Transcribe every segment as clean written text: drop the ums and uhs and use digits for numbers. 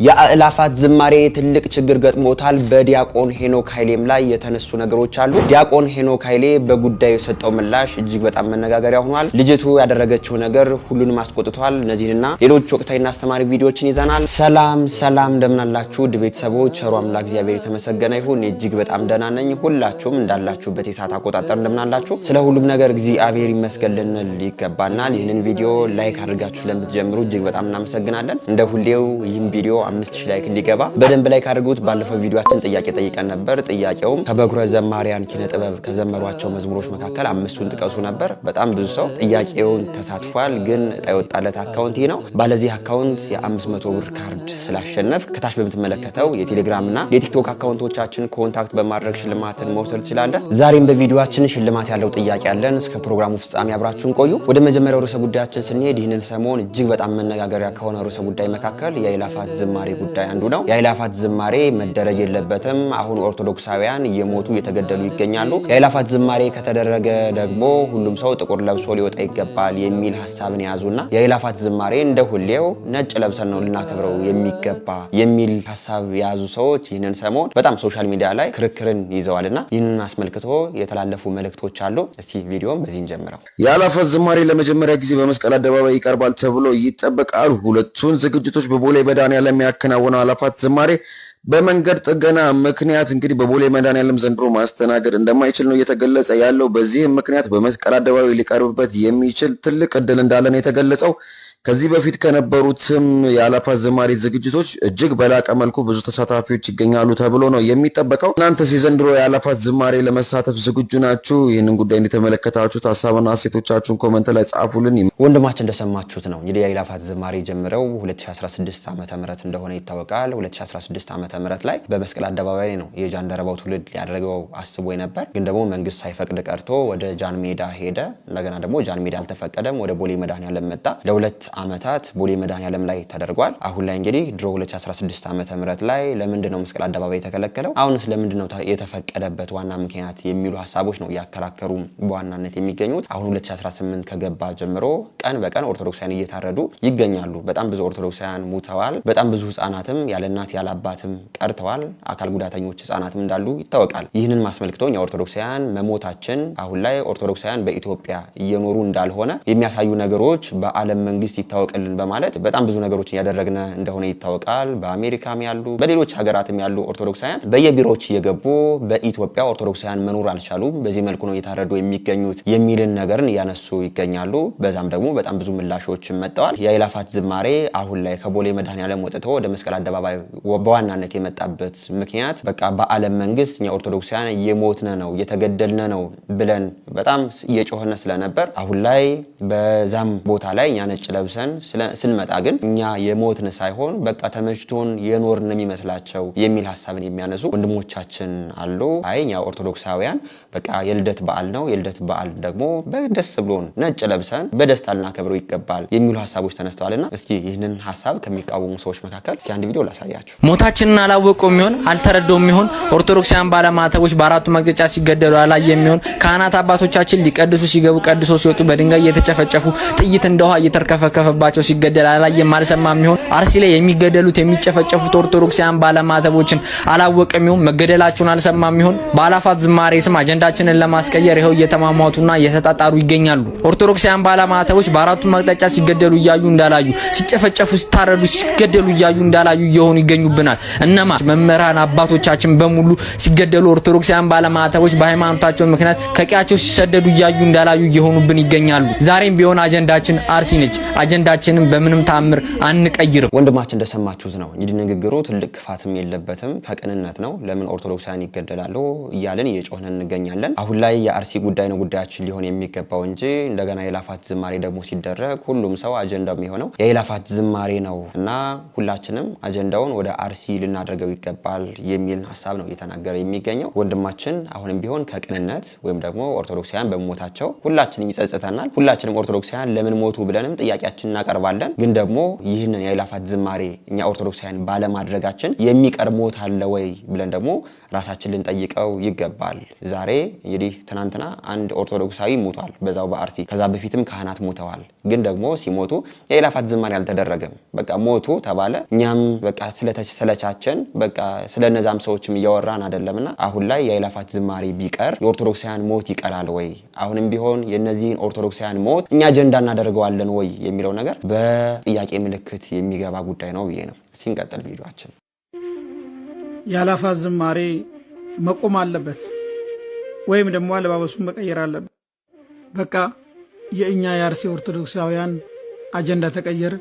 የአእላፋት ዝማሬ ትልቅ ችግር ገጥሞታል። በዲያቆን ሄኖክ ኃይሌም ላይ የተነሱ ነገሮች አሉ። ዲያቆን ሄኖክ ኃይሌ በጉዳዩ የሰጠው ምላሽ እጅግ በጣም መነጋገሪያ ሆኗል። ልጅቱ ያደረገችው ነገር ሁሉንም አስቆጥቷል። እነዚህንና ሌሎች ወቅታዊና አስተማሪ ቪዲዮዎችን ይዘናል። ሰላም እንደምን አላችሁ ቤተሰቦች? ቸሩ አምላክ እግዚአብሔር የተመሰገነ ይሁን። እጅግ በጣም ደህና ነኝ። ሁላችሁም እንዳላችሁበት የሰዓት አቆጣጠር እንደምን አላችሁ? ስለ ሁሉም ነገር እግዚአብሔር ይመስገን ልንል ይገባናል። ይህንን ቪዲዮ ላይክ አድርጋችሁ ለምትጀምሩ እጅግ በጣም እናመሰግናለን። እንደ ሁሌው ይህን ቪዲዮ 5000 ላይክ እንዲገባ በደንብ ላይክ አድርጉት። ባለፈው ቪዲዮአችን ጥያቄ ጠይቀን ነበር። ጥያቄውም ከበኩረ ዘማሪያን ኪነ ጥበብ ከዘመሯቸው መዝሙሮች መካከል 5ቱን ጥቀሱ ነበር። በጣም ብዙ ሰው ጥያቄውን ተሳትፏል። ግን እጣ የወጣለት አካውንት ይሄ ነው። ባለዚህ አካውንት የ500 ብር ካርድ ስላሸነፍ ከታች በምትመለከተው የቴሌግራምና የቲክቶክ አካውንቶቻችን ኮንታክት በማድረግ ሽልማትን መውሰድ ትችላለህ። ዛሬም በቪዲዮአችን ሽልማት ያለው ጥያቄ አለን። እስከ ፕሮግራሙ ፍጻሜ አብራችሁን ቆዩ። ወደ መጀመሪያው ርዕሰ ጉዳያችን ስንሄድ ይህንን ሰሞን እጅግ በጣም መነጋገሪያ ከሆነ ርዕሰ ጉዳይ መካከል የአእላፋት ዝማሬ ጉዳይ አንዱ ነው። የአእላፋት ዝማሬ መደረግ የለበትም። አሁን ኦርቶዶክሳውያን እየሞቱ እየተገደሉ ይገኛሉ። የአእላፋት ዝማሬ ከተደረገ ደግሞ ሁሉም ሰው ጥቁር ለብሶ ሊወጣ ይገባል የሚል ሐሳብን ያዙና የአእላፋት ዝማሬ እንደ ሁሌው ነጭ ለብሰን ነው ልናከብረው የሚገባ የሚል ሐሳብ የያዙ ሰዎች ይህንን ሰሞን በጣም ሶሻል ሚዲያ ላይ ክርክርን ይዘዋልና ይህንን አስመልክቶ የተላለፉ መልእክቶች አሉ። እስቲ ቪዲዮውን በዚህ እንጀምረው። የአእላፋት ዝማሬ ለመጀመሪያ ጊዜ በመስቀል አደባባይ ይቀርባል ተብሎ ይጠበቃል። ሁለቱን ዝግጅቶች በቦሌ መድኃኔዓለም የሚያከናውነው አእላፋት ዝማሬ በመንገድ ጥገና ምክንያት እንግዲህ በቦሌ መድኃኔዓለም ዘንድሮ ማስተናገድ እንደማይችል ነው እየተገለጸ ያለው። በዚህም ምክንያት በመስቀል አደባባይ ሊቀርብበት የሚችል ትልቅ እድል እንዳለ ነው የተገለጸው። ከዚህ በፊት ከነበሩትም የአእላፋት ዝማሬ ዝግጅቶች እጅግ በላቀ መልኩ ብዙ ተሳታፊዎች ይገኛሉ ተብሎ ነው የሚጠበቀው። እናንተስ የዘንድሮ የአእላፋት ዝማሬ ለመሳተፍ ዝግጁ ናችሁ? ይህንን ጉዳይ እንደተመለከታችሁት ሀሳብና አስተያየቶቻችሁን ኮሜንት ላይ ጻፉልን። ወንድማችን እንደሰማችሁት ነው እንግዲህ የአእላፋት ዝማሬ ጀምረው 2016 ዓመተ ምህረት እንደሆነ ይታወቃል። 2016 ዓመተ ምህረት ላይ በመስቀል አደባባይ ነው የጃንደረባው ትውልድ ሊያደርገው አስቦ ነበር። ግን ደግሞ መንግስት ሳይፈቅድ ቀርቶ ወደ ጃን ሜዳ ሄደ። እንደገና ደግሞ ጃን ሜዳ አልተፈቀደም፣ ወደ ቦሌ መድኃኔዓለም መጣ። ለሁለት አመታት ቦሌ መድኃኔዓለም ላይ ተደርጓል። አሁን ላይ እንግዲህ ድሮ 2016 ዓመተ ምህረት ላይ ለምንድን ነው መስቀል አደባባይ የተከለከለው? አሁንስ ለምንድን ነው የተፈቀደበት ዋና ምክንያት የሚሉ ሐሳቦች ነው ያከራከሩ በዋናነት የሚገኙት። አሁን 2018 ከገባ ጀምሮ ቀን በቀን ኦርቶዶክሳውያን እየታረዱ ይገኛሉ። በጣም ብዙ ኦርቶዶክሳውያን ሙተዋል። በጣም ብዙ ህፃናትም ያለ እናት ያለ አባትም ቀርተዋል። አካል ጉዳተኞች ህፃናትም እንዳሉ ይታወቃል። ይህንን ማስመልክቶ ኦርቶዶክሳውያን መሞታችን አሁን ላይ ኦርቶዶክሳውያን በኢትዮጵያ እየኖሩ እንዳልሆነ የሚያሳዩ ነገሮች በዓለም መንግስት ይታወቅልን በማለት በጣም ብዙ ነገሮችን ያደረግነ እንደሆነ ይታወቃል። በአሜሪካም ያሉ በሌሎች ሀገራትም ያሉ ኦርቶዶክሳውያን በየቢሮዎች እየገቡ በኢትዮጵያ ኦርቶዶክሳውያን መኖር አልቻሉም፣ በዚህ መልኩ ነው እየታረዱ የሚገኙት የሚልን ነገርን ያነሱ ይገኛሉ። በዛም ደግሞ በጣም ብዙ ምላሾች መጥተዋል። የአእላፋት ዝማሬ አሁን ላይ ከቦሌ መድኃኔዓለም ወጥቶ ወደ መስቀል አደባባይ በዋናነት የመጣበት ምክንያት በቃ በዓለም መንግስት እኛ ኦርቶዶክሳውያን እየሞትነ ነው እየተገደልነ ነው ብለን በጣም እየጮህነ ስለነበር አሁን ላይ በዛም ቦታ ላይ እኛ ነጭ ለብሰን ስንመጣ ግን እኛ የሞትን ሳይሆን በቃ ተመችቶን የኖርን የሚመስላቸው የሚል ሐሳብን የሚያነሱ ወንድሞቻችን አሉ። እኛ ኦርቶዶክሳውያን በቃ የልደት በዓል ነው፣ የልደት በዓል ደግሞ በደስ ብሎን ነጭ ለብሰን በደስታ ልናከብረው ይገባል የሚሉ ሐሳቦች ተነስተዋልና እስኪ ይህንን ሐሳብ ከሚቃወሙ ሰዎች መካከል እስኪ አንድ ቪዲዮ ላሳያችሁ። ሞታችንን አላወቀውም ይሆን አልተረዳውም ይሆን? ኦርቶዶክሳውያን ባለማተቦች በአራቱ መቅደጫ ሲገደሉ አላየም ይሆን? ካህናት አባቶቻችን ሊቀድሱ ሲገቡ ቀድሶ ሲወጡ በድንጋይ እየተጨፈጨፉ ጥይት እንደውሃ እየተርከፈከፈባቸው ሲገደል አላየም አልሰማም ይሆን? አርሲ ላይ የሚገደሉት የሚጨፈጨፉት ኦርቶዶክሳውያን ባለማተቦችን አላወቀም ይሆን? መገደላቸውን አልሰማም ይሆን? በአእላፋት ዝማሬ ስም አጀንዳችንን ለማስቀየር ይኸው እየተማሟቱና እየተጣጣሩ ይገኛሉ። ኦርቶዶክሳውያን ባለማተቦች በአራቱ መቅደጫ ሲገደሉ እያዩ እንዳላዩ፣ ሲጨፈጨፉ ሲታረዱ ሲገደሉ እያዩ እንዳላዩ እየሆኑ ይገኙብናል። እነማ መምህራን አባቶቻችን በሙሉ ሲገደሉ ኦርቶዶክሳውያን ባለማተቦች በሃይማኖታቸው ምክንያት ከቀያቸው ሲሰደዱ እያዩ እንዳላዩ እየሆኑብን ይገኛሉ። ዛሬም ቢሆን አጀንዳችን አርሲ ነች። አጀንዳችንን በምንም ታምር አንቀይርም። ወንድማችን እንደሰማችሁት ነው እንግዲህ ንግግሩ ትልቅ ክፋትም የለበትም ከቅንነት ነው። ለምን ኦርቶዶክሳውያን ይገደላሉ እያልን እየጮህን እንገኛለን። አሁን ላይ የአርሲ ጉዳይ ነው ጉዳያችን ሊሆን የሚገባው እንጂ እንደገና የአእላፋት ዝማሬ ደግሞ ሲደረግ ሁሉም ሰው አጀንዳው የሚሆነው የአእላፋት ዝማሬ ነው እና ሁላችንም አጀንዳውን ወደ አርሲ ልናደርገው ይገባል የሚል ሐሳብ ነው እየተናገረ የሚገኘው ወንድማችን። አሁንም ቢሆን ከቅንነት ወይም ደግሞ ኦርቶዶክሳውያን በመሞታቸው ሁላችንም ይጸጽተናል። ሁላችንም ኦርቶዶክሳውያን ለምን ሞቱ ብለንም ጥያቄ ጥያቄያችንን እናቀርባለን ግን ደግሞ ይህንን የአእላፋት ዝማሬ እኛ ኦርቶዶክሳውያን ባለማድረጋችን የሚቀርሞት አለ ወይ ብለን ደግሞ ራሳችንን ልንጠይቀው ይገባል ዛሬ እንግዲህ ትናንትና አንድ ኦርቶዶክሳዊ ሞቷል በዛው በአርሲ ከዛ በፊትም ካህናት ሞተዋል ግን ደግሞ ሲሞቱ የአእላፋት ዝማሬ አልተደረገም በቃ ሞቱ ተባለ እኛም በቃ ስለቻችን በቃ ስለነዛም ሰዎችም እያወራን አይደለምና አሁን ላይ የአእላፋት ዝማሬ ቢቀር የኦርቶዶክሳውያን ሞት ይቀራል ወይ አሁንም ቢሆን የነዚህን ኦርቶዶክሳውያን ሞት እኛ አጀንዳ እናደርገዋለን ወይ የሚለው ነገር በጥያቄ ምልክት የሚገባ ጉዳይ ነው ብዬ ነው ሲንቀጥል ቪዲዮአችን የአእላፋት ዝማሬ መቆም አለበት ወይም ደግሞ አለባበሱን መቀየር አለበት በቃ የእኛ የአርሲ ኦርቶዶክሳውያን አጀንዳ ተቀየረ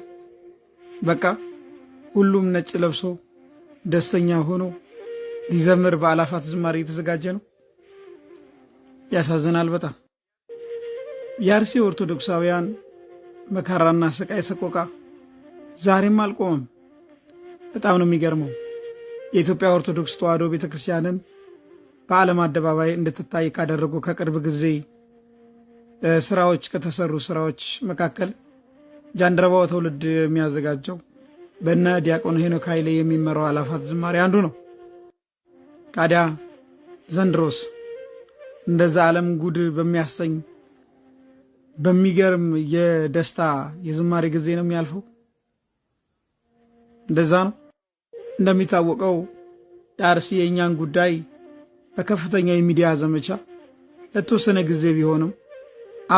በቃ ሁሉም ነጭ ለብሶ ደስተኛ ሆኖ ሊዘምር በአእላፋት ዝማሬ የተዘጋጀ ነው ያሳዝናል በጣም የአርሲ ኦርቶዶክሳውያን መከራና ስቃይ ሰቆቃ ዛሬም አልቆመም በጣም ነው የሚገርመው የኢትዮጵያ ኦርቶዶክስ ተዋሕዶ ቤተክርስቲያንን በዓለም አደባባይ እንድትታይ ካደረጉ ከቅርብ ጊዜ ስራዎች ከተሰሩ ስራዎች መካከል ጃንደረባው ትውልድ የሚያዘጋጀው በእነ ዲያቆን ሄኖክ ኃይሌ የሚመራው አእላፋት ዝማሬ አንዱ ነው ታዲያ ዘንድሮስ እንደዛ ዓለም ጉድ በሚያሰኝ በሚገርም የደስታ የዝማሬ ጊዜ ነው የሚያልፈው እንደዛ ነው እንደሚታወቀው የአርሲ የኛን ጉዳይ በከፍተኛ የሚዲያ ዘመቻ ለተወሰነ ጊዜ ቢሆንም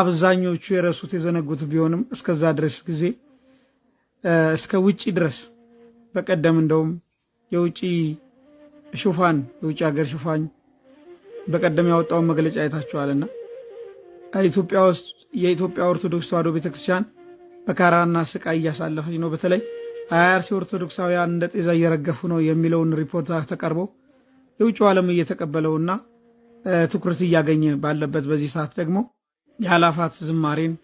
አብዛኞቹ የረሱት የዘነጉት ቢሆንም እስከዛ ድረስ ጊዜ እስከ ውጪ ድረስ በቀደም እንደውም የውጪ ሹፋን የውጪ ሀገር ሹፋን በቀደም ያወጣው መግለጫ አይታችኋልና ኢትዮጵያ ውስጥ የኢትዮጵያ ኦርቶዶክስ ተዋሕዶ ቤተክርስቲያን መከራና ስቃይ እያሳለፈች ነው በተለይ አርሲ ኦርቶዶክሳውያን እንደ ጤዛ እየረገፉ ነው የሚለውን ሪፖርት ተቀርቦ የውጪው ዓለም እየተቀበለውና ትኩረት እያገኘ ባለበት በዚህ ሰዓት ደግሞ የአእላፋት ዝማሬን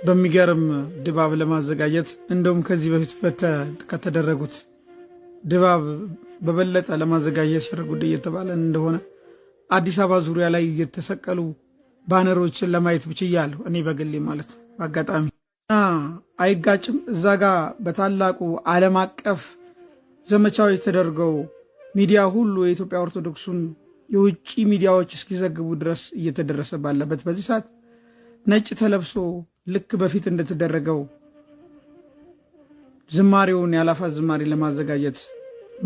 በሚገርም ድባብ ለማዘጋጀት እንደውም ከዚህ በፊት ከተደረጉት ድባብ በበለጠ ለማዘጋጀት ሽርጉድ እየተባለ እንደሆነ አዲስ አበባ ዙሪያ ላይ የተሰቀሉ ባነሮችን ለማየት ብቻያለሁ እኔ በግሌ ማለት በአጋጣሚ አይጋጭም እዛ ጋር በታላቁ ዓለም አቀፍ ዘመቻዎች ተደርገው ሚዲያ ሁሉ የኢትዮጵያ ኦርቶዶክሱን የውጪ ሚዲያዎች እስኪዘግቡ ድረስ እየተደረሰ ባለበት በዚህ ሰዓት ነጭ ተለብሶ ልክ በፊት እንደተደረገው ዝማሬውን የአእላፋት ዝማሬ ለማዘጋጀት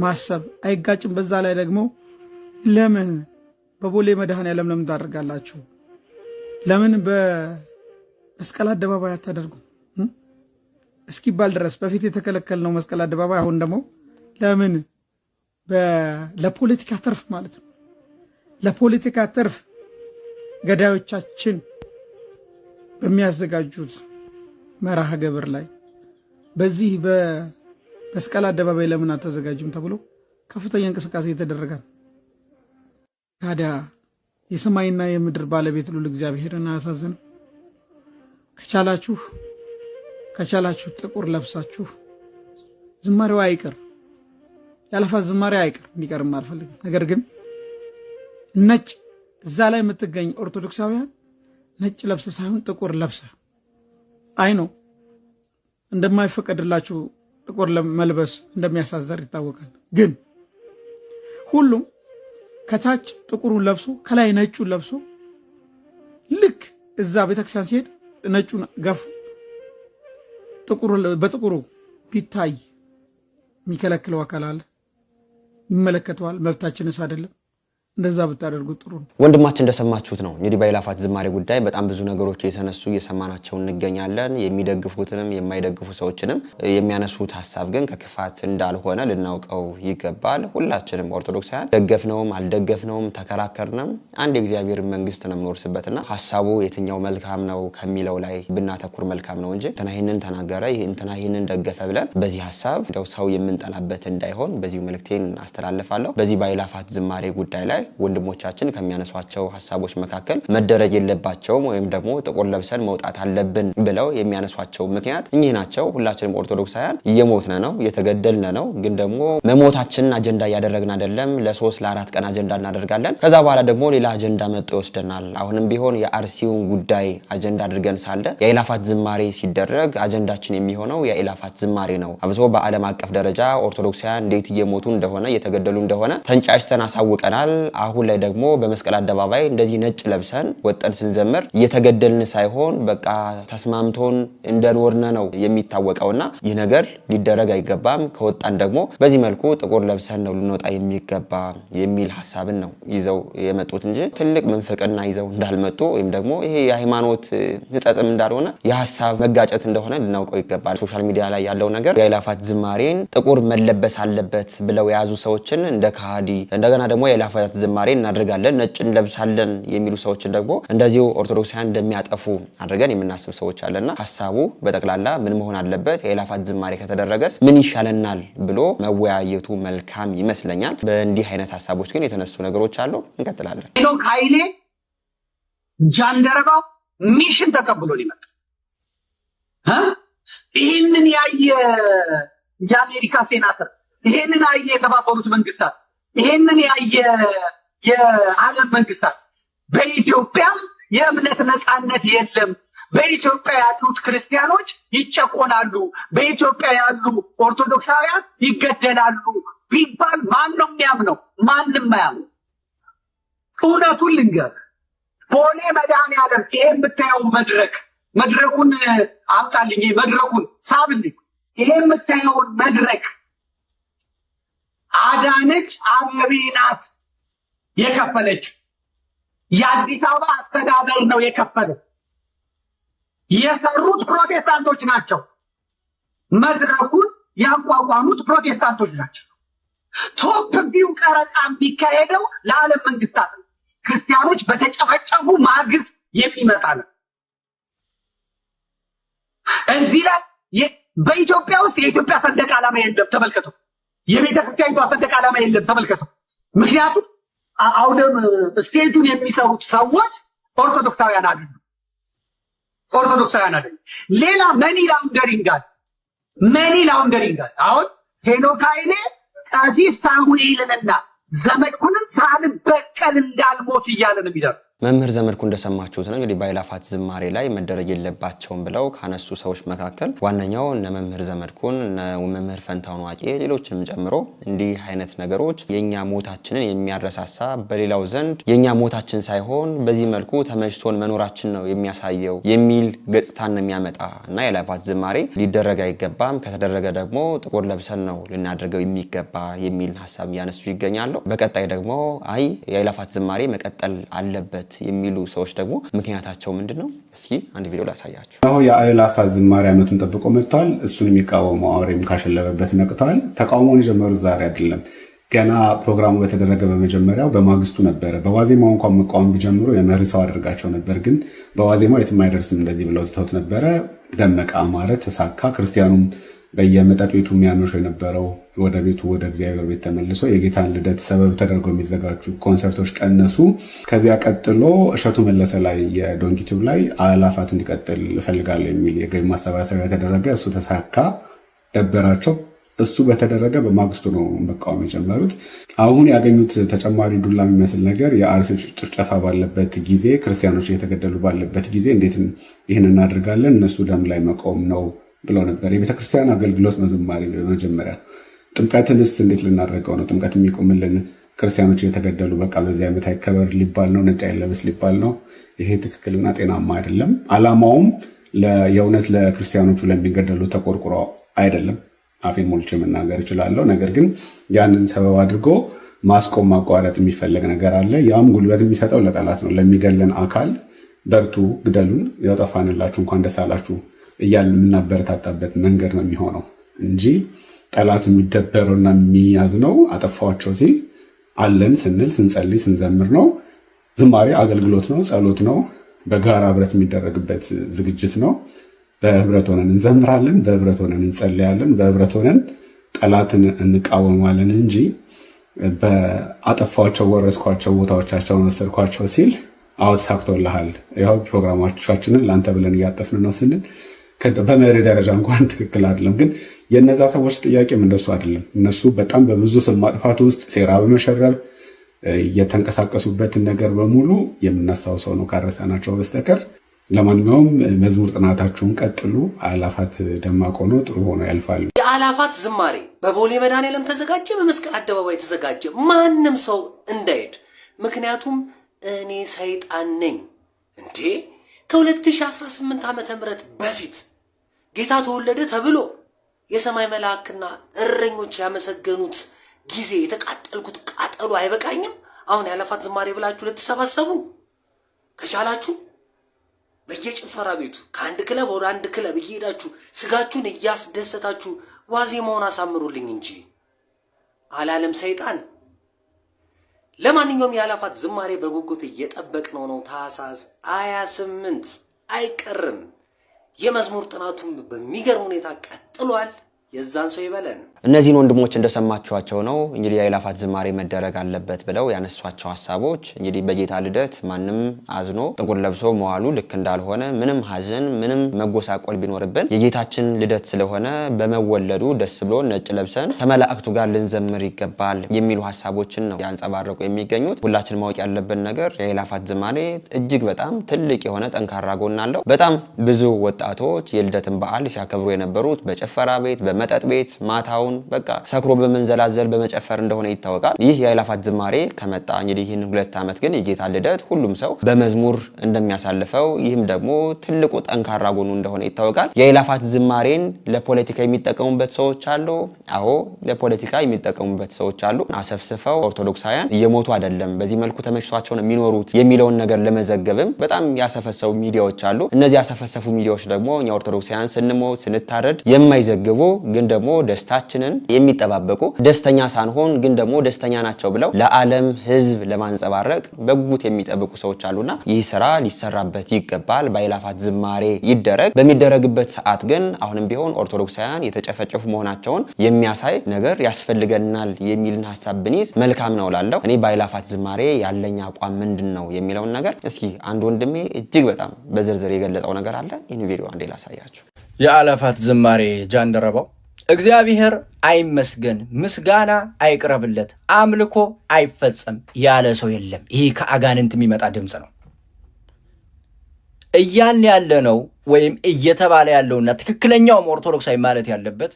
ማሰብ አይጋጭም በዛ ላይ ደግሞ ለምን በቦሌ መድኃኔዓለም ለምን ታደርጋላችሁ ለምን በመስቀል አደባባይ አታደርጉ እስኪባል ድረስ በፊት የተከለከልነው መስቀል አደባባይ አሁን ደግሞ ለምን ለፖለቲካ ትርፍ ማለት ነው ለፖለቲካ ትርፍ ገዳዮቻችን በሚያዘጋጁት መርሃ ግብር ላይ በዚህ በመስቀል አደባባይ ለምን አተዘጋጅም ተብሎ ከፍተኛ እንቅስቃሴ የተደረገ ታዲያ የሰማይና የምድር ባለቤት ሉል እግዚአብሔርን አያሳዝን ከቻላችሁ ጥቁር ለብሳችሁ ዝማሬው አይቀር የአእላፋት ዝማሬ አይቀር እንዲቀርም አልፈልግም ነገር ግን ነጭ እዛ ላይ የምትገኝ ኦርቶዶክሳውያን ነጭ ለብሰ ሳይሆን ጥቁር ለብሰ አይ ነው እንደማይፈቀድላችሁ ጥቁር መልበስ እንደሚያሳዘር ይታወቃል ግን ሁሉም ከታች ጥቁሩን ለብሶ ከላይ ነጩን ለብሶ ልክ እዛ ቤተክርስቲያን ሲሄድ ነጩን ገፉ በጥቁሩ ቢታይ የሚከለክለው አካል አለ ይመለከተዋል መብታችንስ አይደለም እንደዛ ብታደርጉ ጥሩ ነው ወንድማችን እንደሰማችሁት ነው እንግዲህ በአእላፋት ዝማሬ ጉዳይ በጣም ብዙ ነገሮች እየተነሱ እየሰማናቸው እንገኛለን የሚደግፉትንም የማይደግፉ ሰዎችንም የሚያነሱት ሐሳብ ግን ከክፋት እንዳልሆነ ልናውቀው ይገባል ሁላችንም ኦርቶዶክሳውያን ደገፍነውም አልደገፍነውም ተከራከርንም አንድ የእግዚአብሔር መንግስት ነው የምንወርስበትና ሐሳቡ የትኛው መልካም ነው ከሚለው ላይ ብናተኩር መልካም ነው እንጂ እንትና ይሄንን ተናገረ እንትና ይሄንን ደገፈ ብለን በዚህ ሐሳብ እንደው ሰው የምንጠላበት እንዳይሆን በዚህ መልእክቴን አስተላልፋለሁ በዚህ በአእላፋት ዝማሬ ጉዳይ ላይ ወንድሞቻችን ከሚያነሷቸው ሐሳቦች መካከል መደረግ የለባቸውም ወይም ደግሞ ጥቁር ለብሰን መውጣት አለብን ብለው የሚያነሷቸው ምክንያት እኚህ ናቸው። ሁላችንም ኦርቶዶክሳውያን እየሞትነ ነው እየተገደልነ ነው። ግን ደግሞ መሞታችንን አጀንዳ ያደረግን አይደለም። ለ3 ለ4 ቀን አጀንዳ እናደርጋለን። ከዛ በኋላ ደግሞ ሌላ አጀንዳ መጥቶ ይወስደናል። አሁንም ቢሆን የአርሲውን ጉዳይ አጀንዳ አድርገን ሳለ የአእላፋት ዝማሬ ሲደረግ አጀንዳችን የሚሆነው የአእላፋት ዝማሬ ነው። አብሶ በዓለም አቀፍ ደረጃ ኦርቶዶክሳውያን እንዴት እየሞቱ እንደሆነ እየተገደሉ እንደሆነ ተንጫጭተን አሳውቀናል። አሁን ላይ ደግሞ በመስቀል አደባባይ እንደዚህ ነጭ ለብሰን ወጠን ስንዘምር እየተገደልን ሳይሆን በቃ ተስማምቶን እንደኖርነ ነው የሚታወቀውና ይህ ነገር ሊደረግ አይገባም። ከወጣን ደግሞ በዚህ መልኩ ጥቁር ለብሰን ነው ልንወጣ የሚገባ የሚል ሐሳብን ነው ይዘው የመጡት እንጂ ትልቅ መንፈቅና ይዘው እንዳልመጡ ወይም ደግሞ ይሄ የሃይማኖት ንጸጽም እንዳልሆነ የሐሳብ መጋጨት እንደሆነ ልናውቀው ይገባል። ሶሻል ሚዲያ ላይ ያለው ነገር የአእላፋት ዝማሬን ጥቁር መለበስ አለበት ብለው የያዙ ሰዎችን እንደ ካዲ እንደገና ደግሞ የአእላፋት ዝማሬ እናደርጋለን ነጭ እንለብሳለን የሚሉ ሰዎችን ደግሞ እንደዚሁ ኦርቶዶክሳውያን እንደሚያጠፉ አድርገን የምናስብ ሰዎች አለና ሐሳቡ በጠቅላላ ምን መሆን አለበት የአእላፋት ዝማሬ ከተደረገስ ምን ይሻለናል ብሎ መወያየቱ መልካም ይመስለኛል። በእንዲህ አይነት ሐሳቦች ግን የተነሱ ነገሮች አሉ። እንቀጥላለን። ሄኖክ ኃይሌ ጃንደረባው ሚሽን ተቀብሎ ሊመጣ ይሄንን ያየ የአሜሪካ ሴናተር ይሄንን ያየ የተባበሩት መንግስታት ይሄንን ያየ የዓለም መንግስታት በኢትዮጵያ የእምነት ነፃነት የለም፣ በኢትዮጵያ ያሉት ክርስቲያኖች ይጨቆናሉ፣ በኢትዮጵያ ያሉ ኦርቶዶክሳውያን ይገደላሉ ቢባል ማን ነው የሚያምነው? ማንም አያምነው። እውነቱን ልንገር፣ ቦሌ መድኃኔዓለም ይሄ የምታየው መድረኩን አምጣልኝ፣ መድረኩን ሳብልኝ። ይሄ የምታየውን መድረክ አዳነች አቤቤ ናት የከፈለችው። የአዲስ አበባ አስተዳደር ነው የከፈለው። የሰሩት ፕሮቴስታንቶች ናቸው። መድረኩን ያቋቋሙት ፕሮቴስታንቶች ናቸው። ቶፕ ቪው ቀረጻ የሚካሄደው ለዓለም መንግስታት ነው። ክርስቲያኖች በተጨፈጨፉ ማግስት የሚመጣ ነው። እዚህ ላይ በኢትዮጵያ ውስጥ የኢትዮጵያ ሰንደቅ ዓላማ የለም፣ ተመልከቱ። የቤተ ክርስቲያኒቷ ሰንደቅ ዓላማ የለም፣ ተመልከቱ። ምክንያቱም አውደም ስቴቱን የሚሰሩት ሰዎች ኦርቶዶክሳውያን አይደሉም። ሌላ መኒ ላውንደሪንግ አለ። አሁን ሄኖክ ኃይሌ ቀሲስ ሳሙኤልንና ዘመድኩንን ሳልበቀል እንዳልሞት እያለ ነው የሚደርሰው። መምህር ዘመድኩ እንደሰማችሁት ነው እንግዲህ በአእላፋት ዝማሬ ላይ መደረግ የለባቸውም ብለው ካነሱ ሰዎች መካከል ዋነኛው እነ መምህር ዘመድኩን እነ መምህር ፈንታውን ዋቄ ሌሎችንም ጨምሮ እንዲህ አይነት ነገሮች የኛ ሞታችንን የሚያረሳሳ በሌላው ዘንድ የኛ ሞታችን ሳይሆን በዚህ መልኩ ተመችቶን መኖራችን ነው የሚያሳየው የሚል ገጽታን የሚያመጣ እና የአእላፋት ዝማሬ ሊደረግ አይገባም፣ ከተደረገ ደግሞ ጥቁር ለብሰን ነው ልናደርገው የሚገባ የሚል ሐሳብ ያነሱ ይገኛሉ። በቀጣይ ደግሞ አይ የአእላፋት ዝማሬ መቀጠል አለበት የሚሉ ሰዎች ደግሞ ምክንያታቸው ምንድነው? እስኪ አንድ ቪዲዮ ላሳያችሁ። አሁን የአእላፋት ዝማሬ ዓመቱን ጠብቆ መጥቷል። እሱን የሚቃወመው አውሬም ካሸለበበት ነቅቷል። ተቃውሞውን የጀመሩት ዛሬ አይደለም። ገና ፕሮግራሙ በተደረገ በመጀመሪያው በማግስቱ ነበረ። በዋዜማው እንኳን መቃወም ቢጀምሩ የመሪ ሰው አድርጋቸው ነበር። ግን በዋዜማው የትም አይደርስም እንደዚህ ብለው ትተውት ነበረ። ደመቀ፣ አማረ፣ ተሳካ። ክርስቲያኑም በየመጠጥ ቤቱ የሚያመሸው የነበረው ወደ ቤቱ ወደ እግዚአብሔር ቤት ተመልሶ የጌታን ልደት ሰበብ ተደርገው የሚዘጋጁ ኮንሰርቶች ቀነሱ። ከዚያ ቀጥሎ እሸቱ መለሰ ላይ የዶንኪቲቭ ላይ አእላፋት እንዲቀጥል እፈልጋለሁ የሚል የገቢ ማሰባሰቢያ ተደረገ። እሱ ተሳካ፣ ደበራቸው። እሱ በተደረገ በማግስቱ ነው መቃወም የጀመሩት። አሁን ያገኙት ተጨማሪ ዱላ የሚመስል ነገር የአርሲ ጭፍጨፋ ባለበት ጊዜ ክርስቲያኖች እየተገደሉ ባለበት ጊዜ እንዴት ይህን እናደርጋለን እነሱ ደም ላይ መቆም ነው ብለው ነበር። የቤተክርስቲያን አገልግሎት መዝማሪ በመጀመሪያ ጥምቀትንስ እንዴት ልናደርገው ነው? ጥምቀት የሚቆምልን ክርስቲያኖች የተገደሉ በቃ በዚህ ዓመት አይከበር ሊባል ነው፣ ነጭ አይለበስ ሊባል ነው። ይሄ ትክክልና ጤናማ አይደለም። ዓላማውም የእውነት ለክርስቲያኖቹ ለሚገደሉ ተቆርቁሮ አይደለም። አፌን ሞልቼ መናገር እችላለሁ። ነገር ግን ያንን ሰበብ አድርጎ ማስቆም ማቋረጥ የሚፈለግ ነገር አለ። ያም ጉልበት የሚሰጠው ለጠላት ነው። ለሚገለን አካል በርቱ፣ ግደሉን፣ ያጠፋንላችሁ እንኳን ደስ አላችሁ እያልን የምናበረታታበት መንገድ ነው የሚሆነው እንጂ ጠላት የሚደበረውና የሚያዝነው አጠፋዋቸው ሲል አለን ስንል ስንጸልይ ስንዘምር ነው። ዝማሬ አገልግሎት ነው፣ ጸሎት ነው፣ በጋራ ህብረት የሚደረግበት ዝግጅት ነው። በህብረት ሆነን እንዘምራለን፣ በህብረት ሆነን እንጸልያለን፣ በህብረት ሆነን ጠላትን እንቃወማለን እንጂ በአጠፋቸው ወረስኳቸው ቦታዎቻቸውን ወሰድኳቸው ሲል አውት ሳክቶልሃል ይሄው ፕሮግራማችንን ላንተ ብለን ያጠፍን ነው ስንል በመሪ ደረጃ እንኳን ትክክል አይደለም። ግን የነዛ ሰዎች ጥያቄም እንደሱ አይደለም። እነሱ በጣም በብዙ ስም ማጥፋት ውስጥ ሴራ በመሸረብ የተንቀሳቀሱበትን ነገር በሙሉ የምናስታውሰው ነው ካረሳናቸው በስተቀር። ለማንኛውም መዝሙር ጥናታችሁን ቀጥሉ። አላፋት ደማቅ ሆኖ ጥሩ ሆኖ ያልፋሉ። የአላፋት ዝማሬ በቦሌ መድኃኔዓለም ተዘጋጀ፣ በመስቀል አደባባይ ተዘጋጀ። ማንም ሰው እንዳይሄድ፣ ምክንያቱም እኔ ሰይጣን ነኝ እንዴ። ከ2018 ዓመተ ምህረት በፊት ጌታ ተወለደ ተብሎ የሰማይ መላእክትና እረኞች ያመሰገኑት ጊዜ የተቃጠልኩት ቃጠሉ አይበቃኝም? አሁን የአላፋት ዝማሬ ብላችሁ ልትሰባሰቡ ከቻላችሁ በየጭፈራ ቤቱ ከአንድ ክለብ ወደ አንድ ክለብ እየሄዳችሁ ስጋችሁን እያስደሰታችሁ ዋዜማውን አሳምሩልኝ እንጂ አላለም ሰይጣን። ለማንኛውም የአላፋት ዝማሬ በጉጉት እየጠበቅነው ነው። ታኅሳስ 28 አይቀርም። የመዝሙር ጥናቱም በሚገርም ሁኔታ ቀጥሏል። የዛን ሰው ይበለን። እነዚህን ወንድሞች እንደሰማችኋቸው ነው እንግዲህ የአላፋት ዝማሬ መደረግ አለበት ብለው ያነሷቸው ሐሳቦች። እንግዲህ በጌታ ልደት ማንም አዝኖ ጥቁር ለብሶ መዋሉ ልክ እንዳልሆነ፣ ምንም ሐዘን ምንም መጎሳቆል ቢኖርብን የጌታችን ልደት ስለሆነ በመወለዱ ደስ ብሎ ነጭ ለብሰን ከመላእክቱ ጋር ልንዘምር ይገባል የሚሉ ሐሳቦችን ነው ያንጸባረቁ የሚገኙት። ሁላችን ማወቅ ያለብን ነገር የአላፋት ዝማሬ እጅግ በጣም ትልቅ የሆነ ጠንካራ ጎን አለው። በጣም ብዙ ወጣቶች የልደትን በዓል ሲያከብሩ የነበሩት በጭፈራ ቤት በመጠጥ ቤት ማታውን በቃ ሰክሮ በመንዘላዘል በመጨፈር እንደሆነ ይታወቃል። ይህ የአላፋት ዝማሬ ከመጣ እንግዲህ ይህን 2 ዓመት ግን የጌታ ልደት ሁሉም ሰው በመዝሙር እንደሚያሳልፈው ይህም ደግሞ ትልቁ ጠንካራ ጎኑ እንደሆነ ይታወቃል። የአላፋት ዝማሬን ለፖለቲካ የሚጠቀሙበት ሰዎች አሉ። አዎ ለፖለቲካ የሚጠቀሙበት ሰዎች አሉ። አሰፍስፈው ኦርቶዶክሳውያን እየሞቱ አይደለም በዚህ መልኩ ተመችቷቸው ነው የሚኖሩት የሚለውን ነገር ለመዘገብም በጣም ያሰፈሰፉ ሚዲያዎች አሉ። እነዚህ ያሰፈሰፉ ሚዲያዎች ደግሞ እኛ ኦርቶዶክሳውያን ስንሞት ስንታረድ የማይዘግቡ ግን ደግሞ ደስታችንን የሚጠባበቁ ደስተኛ ሳንሆን ግን ደግሞ ደስተኛ ናቸው ብለው ለዓለም ሕዝብ ለማንጸባረቅ በጉጉት የሚጠብቁ ሰዎች አሉና ይህ ስራ ሊሰራበት ይገባል። በአላፋት ዝማሬ ይደረግ። በሚደረግበት ሰዓት ግን አሁንም ቢሆን ኦርቶዶክሳውያን የተጨፈጨፉ መሆናቸውን የሚያሳይ ነገር ያስፈልገናል የሚልን ሐሳብ ብንይዝ መልካም ነው ላለው እኔ በአላፋት ዝማሬ ያለኝ አቋም ምንድነው የሚለውን ነገር እስኪ አንድ ወንድሜ እጅግ በጣም በዝርዝር የገለጸው ነገር አለ። ይህን ቪዲዮ አንዴ ላሳያችሁ። የአላፋት ዝማሬ ጃንደረባው እግዚአብሔር አይመስገን፣ ምስጋና አይቅረብለት፣ አምልኮ አይፈጸም ያለ ሰው የለም። ይሄ ከአጋንንት የሚመጣ ድምጽ ነው። እያልን ያለ ነው ወይም እየተባለ ያለውና ትክክለኛውም ኦርቶዶክሳዊ ማለት ያለበት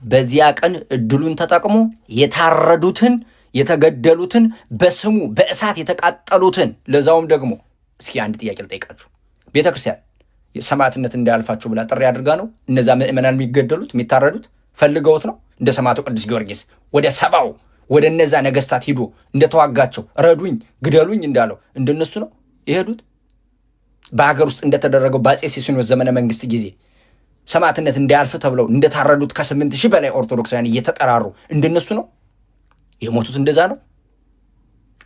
በዚያ ቀን እድሉን ተጠቅሞ የታረዱትን የተገደሉትን በስሙ በእሳት የተቃጠሉትን ለዛውም ደግሞ እስኪ አንድ ጥያቄ ልጠይቃችሁ። ቤተክርስቲያን ሰማዕትነት እንዳያልፋችሁ ብላ ጥሪ አድርጋ ነው እነዛ ምእመናን የሚገደሉት የሚታረዱት? ፈልገውት ነው? እንደ ሰማዕቱ ቅዱስ ጊዮርጊስ ወደ ሰባው ወደ እነዛ ነገስታት ሂዶ እንደተዋጋቸው ረዱኝ ግደሉኝ እንዳለው እንደነሱ ነው የሄዱት? በአገር ውስጥ እንደተደረገው በአፄ ሲሲኒዮስ ዘመነ መንግስት ጊዜ ሰማዕትነት እንዳያልፍ ተብለው እንደታረዱት ከ8000 በላይ ኦርቶዶክሳውያን እየተጠራሩ እንደነሱ ነው የሞቱት? እንደዛ ነው።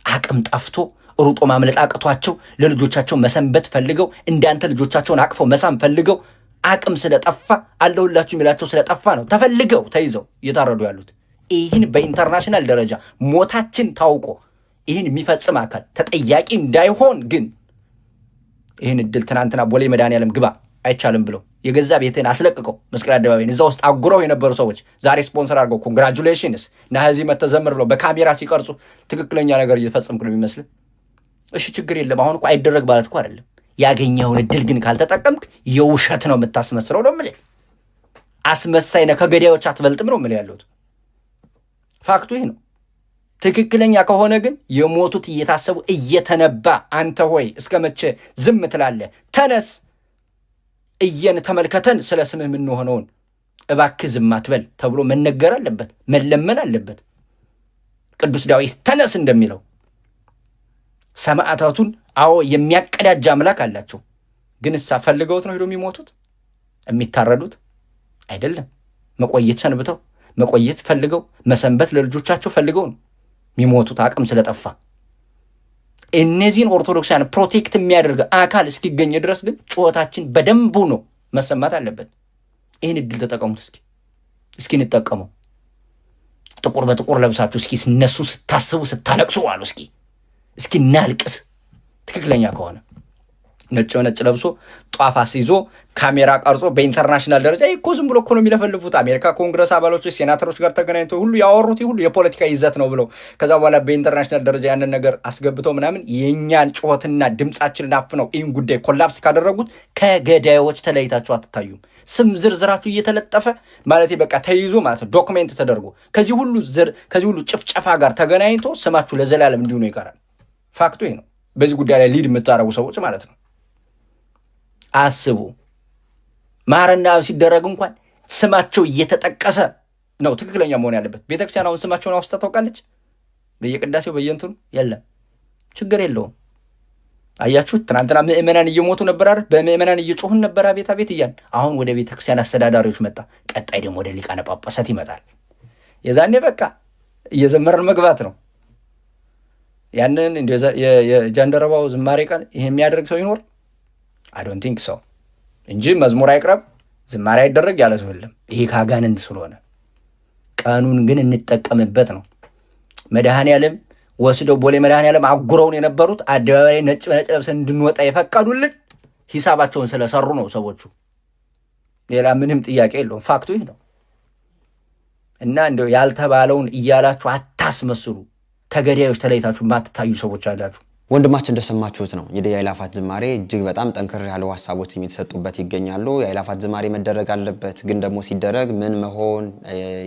አቅም ጠፍቶ ሩጦ ማምለጥ አቅቷቸው ለልጆቻቸው መሰንበት ፈልገው እንዳንተ ልጆቻቸውን አቅፈው መሳም ፈልገው አቅም ስለጠፋ አለሁላችሁ የሚላቸው ስለጠፋ ነው ተፈልገው ተይዘው እየታረዱ ያሉት። ይህን በኢንተርናሽናል ደረጃ ሞታችን ታውቆ ይህን የሚፈጽም አካል ተጠያቂ እንዳይሆን ግን ይህን እድል ትናንትና ቦሌ መድኃኔዓለም ግባ አይቻልም ብለው የገዛ ቤትን አስለቅቀው መስቀል አደባባይን እዛ ውስጥ አጉረው የነበሩ ሰዎች ዛሬ ስፖንሰር አድርገው ኮንግራቹሌሽንስ እና ህዚህ መተዘምር ብለው በካሜራ ሲቀርጹ ትክክለኛ ነገር እየተፈጸምክ ነው የሚመስል። እሺ ችግር የለም። አሁን እኮ አይደረግ ማለት እኮ አይደለም። ያገኘውን እድል ግን ካልተጠቀምክ የውሸት ነው የምታስመስለው ነው የምልህ። አስመሳይ ነህ፣ ከገዳዮች አትበልጥም ነው የምልህ ያለሁት። ፋክቱ ይህ ነው። ትክክለኛ ከሆነ ግን የሞቱት እየታሰቡ እየተነባ አንተ ሆይ እስከ መቼ ዝም ትላለህ? ተነስ እየን ተመልከተን ስለ ስምህ የምንሆነውን እባክህ ዝም አትበል ተብሎ መነገር አለበት፣ መለመን አለበት። ቅዱስ ዳዊት ተነስ እንደሚለው ሰማዕታቱን አዎ የሚያቀዳጅ አምላክ አላቸው። ግን እሳ ፈልገውት ነው ሄዶ የሚሞቱት የሚታረዱት አይደለም። መቆየት ሰንብተው መቆየት ፈልገው መሰንበት ለልጆቻቸው ፈልገው ነው የሚሞቱት አቅም ስለጠፋ። እነዚህን ኦርቶዶክሳውያን ፕሮቴክት የሚያደርግ አካል እስኪገኝ ድረስ ግን ጩኸታችን በደንቡ ነው መሰማት አለበት። ይህን እድል ተጠቀሙት። እስኪ እንጠቀመው። ጥቁር በጥቁር ለብሳችሁ እስኪ እነሱ ስታስቡ ስታለቅሱ ዋሉ። እስኪ እናልቅስ። ትክክለኛ ከሆነ ነጭ ነጭ ለብሶ ጧፍ አስይዞ ካሜራ ቀርጾ በኢንተርናሽናል ደረጃ እኮ ዝም ብሎ እኮ ነው የሚለፈልፉት። አሜሪካ ኮንግረስ አባሎች ሴናተሮች ጋር ተገናኝተው ሁሉ ያወሩት ሁሉ የፖለቲካ ይዘት ነው ብለው ከዛ በኋላ በኢንተርናሽናል ደረጃ ያንን ነገር አስገብተው ምናምን የኛን ጩኸትና ድምጻችንን አፍነው ይህን ጉዳይ ኮላፕስ ካደረጉት ከገዳዮች ተለይታችሁ አትታዩም። ስም ዝርዝራችሁ እየተለጠፈ ማለት በቃ ተይዞ ማለት ዶክሜንት ተደርጎ ከዚህ ሁሉ ጭፍጨፋ ጋር ተገናኝቶ ስማችሁ ለዘላለም እንዲሁ ነው ይቀራል። ፋክቱ ይሄ ነው። በዚህ ጉዳይ ላይ ሊድ የምታረጉ ሰዎች ማለት ነው አስቡ። ማረና ሲደረግ እንኳን ስማቸው እየተጠቀሰ ነው ትክክለኛ መሆን ያለበት። ቤተክርስቲያን አሁን ስማቸውን አውስታ ታውቃለች? በየቅዳሴው በየእንትኑ የለም። ችግር የለውም። አያችሁት? ትናንትና ምእመናን እየሞቱ ነበር አይደል? በምእመናን እየጮሁን ነበር አቤት አቤት እያልን። አሁን ወደ ቤተክርስቲያን አስተዳዳሪዎች መጣ። ቀጣይ ደግሞ ወደ ሊቃነ ጳጳሳት ይመጣል። የዛኔ በቃ እየዘመርን መግባት ነው። ያንን የጃንደረባው ዝማሬ ቀን ይሄ የሚያደርግ ሰው ይኖር? I don't think so እንጂ መዝሙር አይቅረብ ዝማሬ አይደረግ ያለ ሰው የለም። ይሄ ካጋንንት ስለሆነ ቀኑን ግን እንጠቀምበት ነው። መድኃኔዓለም ወስደው ቦሌ መድኃኔዓለም አጉረውን የነበሩት አደባባይ ነጭ በነጭ ለብሰን እንድንወጣ የፈቀዱልን ሂሳባቸውን ስለሰሩ ነው ሰዎቹ። ሌላ ምንም ጥያቄ የለውም። ፋክቱ ይሄ ነው። እና እንደው ያልተባለውን እያላችሁ አታስመስሉ። ከገዳዮች ተለይታችሁ ማትታዩ ሰዎች አላችሁ። ወንድማችን እንደሰማችሁት ነው እንግዲህ የአእላፋት ዝማሬ እጅግ በጣም ጠንከር ያለው ሐሳቦች የሚተሰጡበት ይገኛሉ። የአእላፋት ዝማሬ መደረግ አለበት፣ ግን ደግሞ ሲደረግ ምን መሆን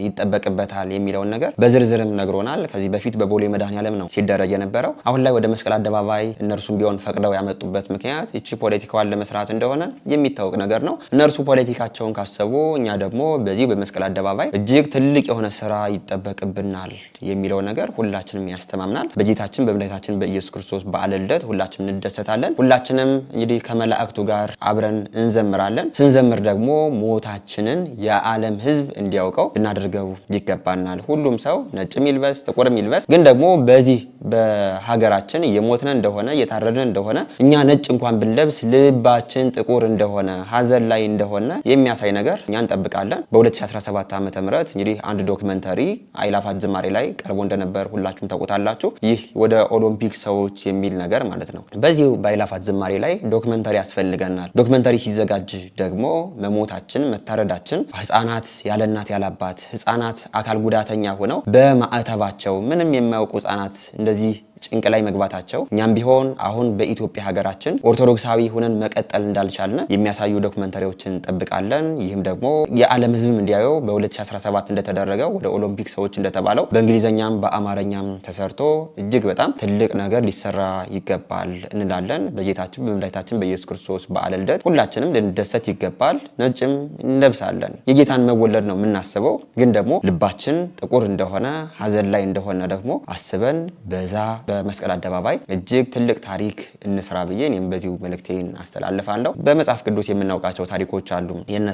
ይጠበቅበታል የሚለውን ነገር በዝርዝርም ነግሮናል። ከዚህ በፊት በቦሌ መድኃኔዓለም ነው ሲደረግ የነበረው። አሁን ላይ ወደ መስቀል አደባባይ እነርሱም ቢሆን ፈቅደው ያመጡበት ምክንያት እቺ ፖለቲካዋን ለመስራት እንደሆነ የሚታወቅ ነገር ነው። እነርሱ ፖለቲካቸውን ካሰቡ እኛ ደግሞ በዚህ በመስቀል አደባባይ እጅግ ትልቅ የሆነ ስራ ይጠበቅብናል የሚለው ነገር ሁላችንም ያስተማምናል። በጌታችን በመድኃኒታችን በኢየሱስ ክርስቶስ በዓለ ልደት ሁላችንም እንደሰታለን። ሁላችንም እንግዲህ ከመላእክቱ ጋር አብረን እንዘምራለን። ስንዘምር ደግሞ ሞታችንን የዓለም ሕዝብ እንዲያውቀው ልናደርገው ይገባናል። ሁሉም ሰው ነጭም ይልበስ ጥቁርም ይልበስ፣ ግን ደግሞ በዚህ በሀገራችን የሞትነ እንደሆነ የታረድን እንደሆነ እኛ ነጭ እንኳን ብንለብስ ልባችን ጥቁር እንደሆነ ሐዘን ላይ እንደሆነ የሚያሳይ ነገር እኛ እንጠብቃለን። በ2017 ዓ.ም እንግዲህ አንድ ዶክመንተሪ አእላፋት ዝማሬ ላይ ቀርቦ እንደነበር ሁላችሁም ታውቁታላችሁ። ይህ ወደ ኦሎምፒክ ሰዎች የሚል ነገር ማለት ነው። በዚህ በአእላፋት ዝማሬ ላይ ዶክመንተሪ ያስፈልገናል። ዶክመንተሪ ሲዘጋጅ ደግሞ መሞታችን መታረዳችን ህፃናት ያለ እናት ያለ አባት ህፃናት አካል ጉዳተኛ ሆነው በማዕተባቸው ምንም የማያውቁ ህፃናት እንደዚህ ጭንቅ ላይ መግባታቸው እኛም ቢሆን አሁን በኢትዮጵያ ሀገራችን ኦርቶዶክሳዊ ሆነን መቀጠል እንዳልቻልን የሚያሳዩ ዶክመንተሪዎችን እንጠብቃለን። ይህም ደግሞ የዓለም ህዝብ እንዲያየው በ2017 እንደተደረገው ወደ ኦሎምፒክ ሰዎች እንደተባለው በእንግሊዘኛም በአማርኛም ተሰርቶ እጅግ በጣም ትልቅ ነገር ሊሰራ ይገባል እንላለን። በጌታችን በመድኃኒታችን በኢየሱስ ክርስቶስ በዓለ ልደት ሁላችንም ልንደሰት ይገባል። ነጭም እንለብሳለን። የጌታን መወለድ ነው የምናስበው፣ ግን ደግሞ ልባችን ጥቁር እንደሆነ ሐዘን ላይ እንደሆነ ደግሞ አስበን በዛ በመስቀል አደባባይ እጅግ ትልቅ ታሪክ እንስራ ብዬ እኔም በዚሁ መልእክቴን አስተላልፋለሁ። በመጽሐፍ ቅዱስ የምናውቃቸው ታሪኮች አሉ። የነ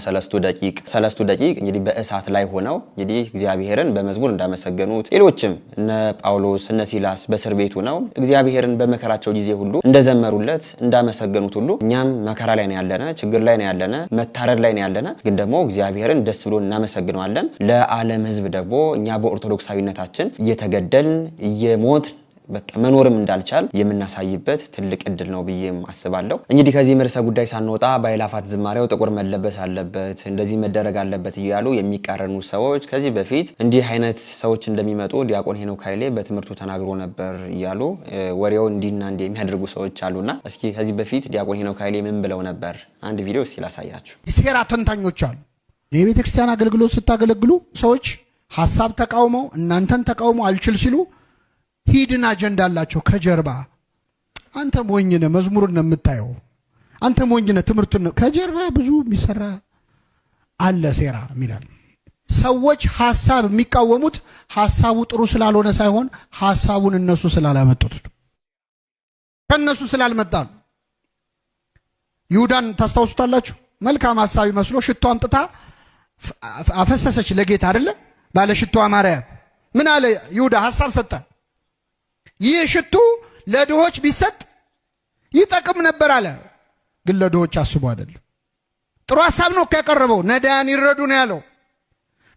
ሰለስቱ ደቂቅ እንግዲህ በእሳት ላይ ሆነው እንግዲህ እግዚአብሔርን በመዝሙር እንዳመሰገኑት፣ ሌሎችም እነ ጳውሎስ እነ ሲላስ በእስር ቤት ሆነው እግዚአብሔርን በመከራቸው ጊዜ ሁሉ እንደዘመሩለት እንዳመሰገኑት ሁሉ እኛም መከራ ላይ ነው ያለነ፣ ችግር ላይ ነው ያለነ፣ መታረድ ላይ ነው ያለነ፣ ግን ደግሞ እግዚአብሔርን ደስ ብሎ እናመሰግነዋለን። ለዓለም ህዝብ ደግሞ እኛ በኦርቶዶክሳዊነታችን እየተገደልን እየሞት በቃ መኖርም እንዳልቻል የምናሳይበት ትልቅ እድል ነው ብዬም አስባለሁ። እንግዲህ ከዚህ መርሰ ጉዳይ ሳንወጣ በአእላፋት ዝማሬው ጥቁር መለበስ አለበት እንደዚህ መደረግ አለበት እያሉ የሚቃረኑ ሰዎች ከዚህ በፊት እንዲህ አይነት ሰዎች እንደሚመጡ ዲያቆን ሄኖክ ኃይሌ በትምህርቱ ተናግሮ ነበር እያሉ ወሬው እንዲና እንዲህ የሚያደርጉ ሰዎች አሉና እስኪ ከዚህ በፊት ዲያቆን ሄኖክ ኃይሌ ምን ብለው ነበር? አንድ ቪዲዮ እስኪ ላሳያችሁ። ሴራ ተንታኞች አሉ። የቤተክርስቲያን አገልግሎት ስታገለግሉ ሰዎች ሐሳብ ተቃውመው እናንተን ተቃውመው አልችል ሲሉ ሂድን አጀንዳ አላቸው ከጀርባ። አንተ ሞኝ ነህ መዝሙሩን ነው የምታየው፣ አንተ ሞኝ ነህ ትምህርቱን ነው። ከጀርባ ብዙ የሚሰራ አለ ሴራ የሚላል። ሰዎች ሐሳብ የሚቃወሙት ሐሳቡ ጥሩ ስላልሆነ ሳይሆን ሐሳቡን እነሱ ስላላመጡት ከነሱ ስላልመጣ። ይሁዳን ታስታውሱታላችሁ? መልካም ሐሳብ መስሎ ሽቶ አምጥታ አፈሰሰች ለጌታ አይደለ? ባለ ሽቶ ማርያም ምን አለ ይሁዳ? ሐሳብ ሰጠ። ይህ ሽቱ ለድሆች ቢሰጥ ይጠቅም ነበር አለ። ግን ለድሆች አስቦ አይደለም። ጥሩ ሐሳብ ነው ያቀረበው፣ ነዳያን ይረዱ ነው ያለው።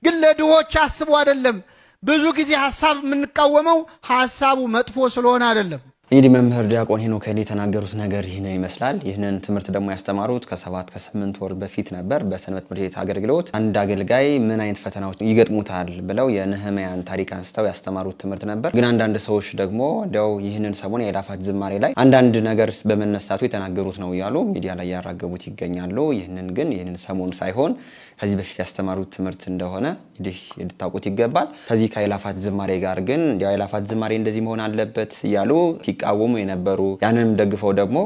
ግን ለድሆች አስቦ አይደለም። ብዙ ጊዜ ሐሳብ የምንቃወመው ሐሳቡ መጥፎ ስለሆነ አይደለም። እንግዲህ መምህር ዲያቆን ሄኖክ ኃይሌ የተናገሩት ነገር ይህንን ይመስላል። ይህንን ትምህርት ደግሞ ያስተማሩት ከ7-8 ወር በፊት ነበር። በሰንበት ትምህርት ቤት አገልግሎት አንድ አገልጋይ ምን አይነት ፈተናዎች ይገጥሙታል ብለው የነህምያን ታሪክ አንስተው ያስተማሩት ትምህርት ነበር። ግን አንዳንድ ሰዎች ደግሞ እንደው ይህንን ሰሞን የአእላፋት ዝማሬ ላይ አንዳንድ ነገር በመነሳቱ የተናገሩት ነው እያሉ ሚዲያ ላይ ያራገቡት ይገኛሉ። ይህንን ሰሞን ሳይሆን ከዚህ በፊት ያስተማሩት ትምህርት እንደሆነ እንግዲህ እንድታውቁት ይገባል። ከዚህ ከአእላፋት ዝማሬ ጋር ግን እንደው አእላፋት ዝማሬ እንደዚህ መሆን አለበት እያሉ ሲቃወሙ የነበሩ ያንንም ደግፈው ደግሞ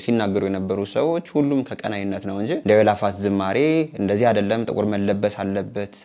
ሲናገሩ የነበሩ ሰዎች ሁሉም ከቀናይነት ነው እንጂ እንደው አእላፋት ዝማሬ እንደዚህ አይደለም ጥቁር መለበስ አለበት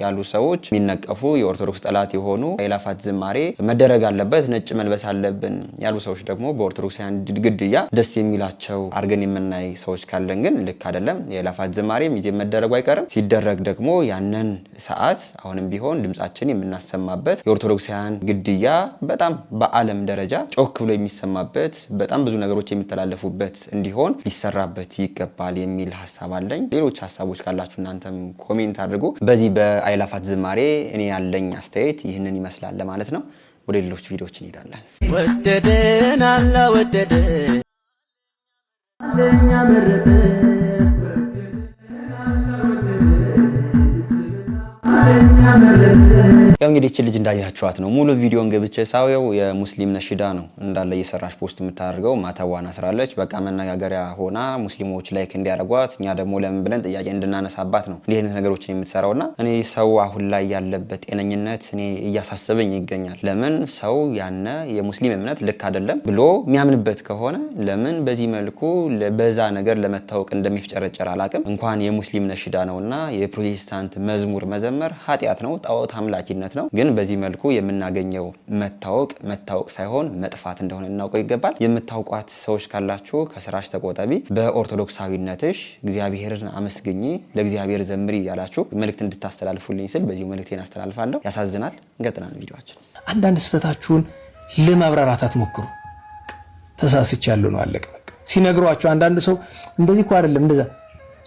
ያሉ ሰዎች የሚነቀፉ የኦርቶዶክስ ጠላት የሆኑ አእላፋት ዝማሬ መደረግ አለበት ነጭ መልበስ አለብን ያሉ ሰዎች ደግሞ በኦርቶዶክሳውያን ግድያ ደስ የሚላቸው አርገን የምናይ ሰዎች ካለን ግን ልክ አይደለም። የአእላፋት ዝማሬ ሚዜ መደረጉ አይቀርም። ሲደረግ ደግሞ ያንን ሰዓት አሁንም ቢሆን ድምጻችን የምናሰማበት የኦርቶዶክሳውያን ግድያ በጣም በዓለም ደረጃ ጮክ ብሎ የሚሰማበት በጣም ብዙ ነገሮች የሚተላለፉበት እንዲሆን ሊሰራበት ይገባል የሚል ሐሳብ አለኝ። ሌሎች ሐሳቦች ካላችሁ እናንተም ኮሜንት አድርጉ። በዚህ በአእላፋት ዝማሬ እኔ ያለኝ አስተያየት ይህንን ይመስላል ለማለት ነው። ወደ ሌሎች ቪዲዮዎች እንሄዳለን። ወደደን አላ ወደደን ለኛ መረጠ ያው እንግዲህ እቺ ልጅ እንዳያችኋት ነው። ሙሉ ቪዲዮን ገብቼ ሳውየው የሙስሊም ነሽዳ ነው እንዳለ እየሰራች ፖስት የምታደርገው ማተዋን አስራለች። በቃ መነጋገሪያ ሆና ሙስሊሞች ላይክ እንዲያረጓት እኛ ደግሞ ለምን ብለን ጥያቄ እንድናነሳባት ነው እንዲህ አይነት ነገሮችን የምትሰራውና እኔ ሰው አሁን ላይ ያለበት ጤነኝነት እኔ እያሳሰበኝ ይገኛል። ለምን ሰው ያነ የሙስሊም እምነት ልክ አይደለም ብሎ የሚያምንበት ከሆነ ለምን በዚህ መልኩ በዛ ነገር ለመታወቅ እንደሚፍጨረጨር አላቅም። እንኳን የሙስሊም ነሽዳ ነውና የፕሮቴስታንት መዝሙር መዘመር ኃጢያት ነው፣ ጣዖት አምላኪነት ነው። ግን በዚህ መልኩ የምናገኘው መታወቅ ሳይሆን መጥፋት እንደሆነ እናውቀው ይገባል። የምታውቋት ሰዎች ካላችሁ ከስራሽ ተቆጠቢ፣ በኦርቶዶክሳዊነትሽ እግዚአብሔርን አመስግኚ፣ ለእግዚአብሔር ዘምሪ ያላችሁ መልእክት እንድታስተላልፉልኝ ስል በዚህ መልእክቴን አስተላልፋለሁ። ያሳዝናል። እንቀጥላለን ቪዲዮአችን። አንዳንድ ስህተታችሁን ለማብራራት አትሞክሩ። ተሳስቻለሁ ነው አለቀ በቃ። ሲነግሯችሁ አንዳንድ ሰው እንደዚህ እኮ አይደለም እንደዛ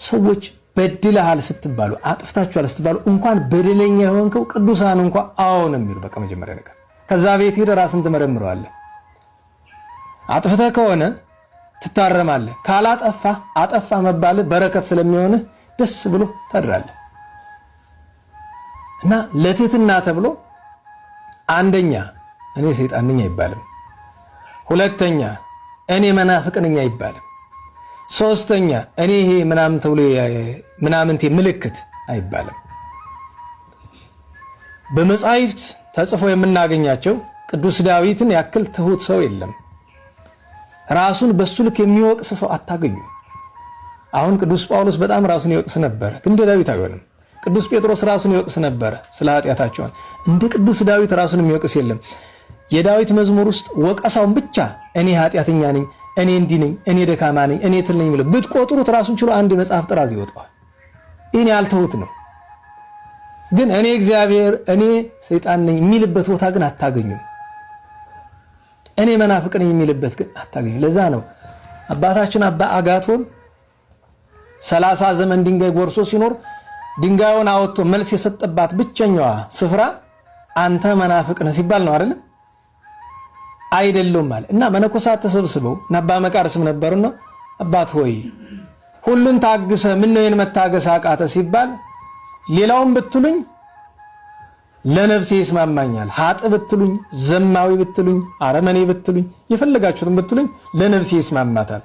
ሰዎች በድለሃል ስትባሉ አጥፍታችኋል ስትባሉ እንኳን በደለኛ የሆንከው ቅዱሳን እንኳን አዎ ነው የሚሉ በቃ መጀመሪያ ነገር። ከዛ ቤት ሄደ ራስን ትመረምረዋለህ። አጥፍተህ ከሆነ ትታረማለህ። ካላጠፋ አጠፋ መባል በረከት ስለሚሆንህ ደስ ብሎ ታድራለህ። እና ለትህትና ተብሎ አንደኛ እኔ ሰይጣን ነኝ አይባልም። ሁለተኛ እኔ መናፍቅ ነኝ አይባልም። ሶስተኛ እኔ ይሄ ምናምን ተብሎ ምናምንቴ ምልክት አይባልም። በመጻሕፍት ተጽፎ የምናገኛቸው ቅዱስ ዳዊትን ያክል ትሁት ሰው የለም። ራሱን በሱ ልክ የሚወቅስ ሰው አታገኙ። አሁን ቅዱስ ጳውሎስ በጣም ራሱን ይወቅስ ነበር፣ ግን እንደ ዳዊት አይሆንም። ቅዱስ ጴጥሮስ ራሱን ይወቅስ ነበር ስለ ኃጢአታቸው። እንደ ቅዱስ ዳዊት ራሱን የሚወቅስ የለም። የዳዊት መዝሙር ውስጥ ወቀሳውን ብቻ እኔ ኃጢአተኛ ነኝ፣ እኔ እንዲህ ነኝ፣ እኔ ደካማ ነኝ፣ እኔ ትል ነኝ ብለው ብትቆጥሩት ራሱን ችሎ አንድ መጽሐፍ ጥራዝ ይወጣዋል። ይሄን ያልተውት ነው። ግን እኔ እግዚአብሔር እኔ ሰይጣን ነኝ የሚልበት ቦታ ግን አታገኙም። እኔ መናፍቅ ነኝ የሚልበት ግን አታገኙም። ለዛ ነው አባታችን አባ አጋቶን 30 ዘመን ድንጋይ ጎርሶ ሲኖር ድንጋዩን አወጥቶ መልስ የሰጠባት ብቸኛዋ ስፍራ አንተ መናፍቅ ነህ ሲባል ነው አይደል? አይደለም ማለት እና መነኮሳት ተሰብስበው አባ መቃርስም ነበርና አባት ሆይ ሁሉን ታግሰ ምን ነው የመታገስ አቃተ ሲባል ሌላውን ብትሉኝ ለነፍሴ ይስማማኛል፣ ሀጥ ብትሉኝ፣ ዘማዊ ብትሉኝ፣ አረመኔ ብትሉኝ፣ የፈለጋችሁትን ብትሉኝ ለነፍሴ ይስማማታል።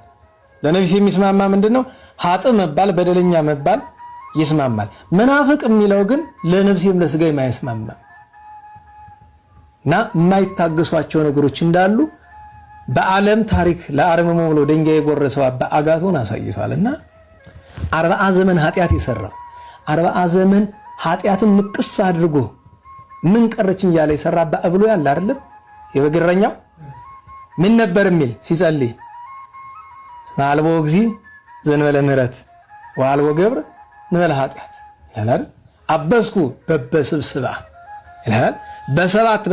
ለነፍሴ የሚስማማ ምንድነው? ሀጥ መባል በደለኛ መባል ይስማማል። መናፍቅ የሚለው ግን ለነፍሴም ለስጋዬም አይስማማም። እና የማይታገሷቸው ነገሮች እንዳሉ በዓለም ታሪክ ለአርምሞ ብሎ ድንጋይ የጎረሰው አባ አጋቶን አሳይቷልና 40 ዘመን ኃጢአት የሰራው 40 ዘመን ኃጢአትን ንቅስ አድርጎ ምን ቀረችኝ እያለ የሰራ አባ ብሎ ያለ አይደለም። የበግረኛው ምን ነበር የሚል ሲጸልይ አልቦ እግዚ ዘንበለ ምሕረት ወአልቦ ገብር ንበለ ኃጢአት ይላል። አበስኩ በበስብስባ ይላል። በሰባት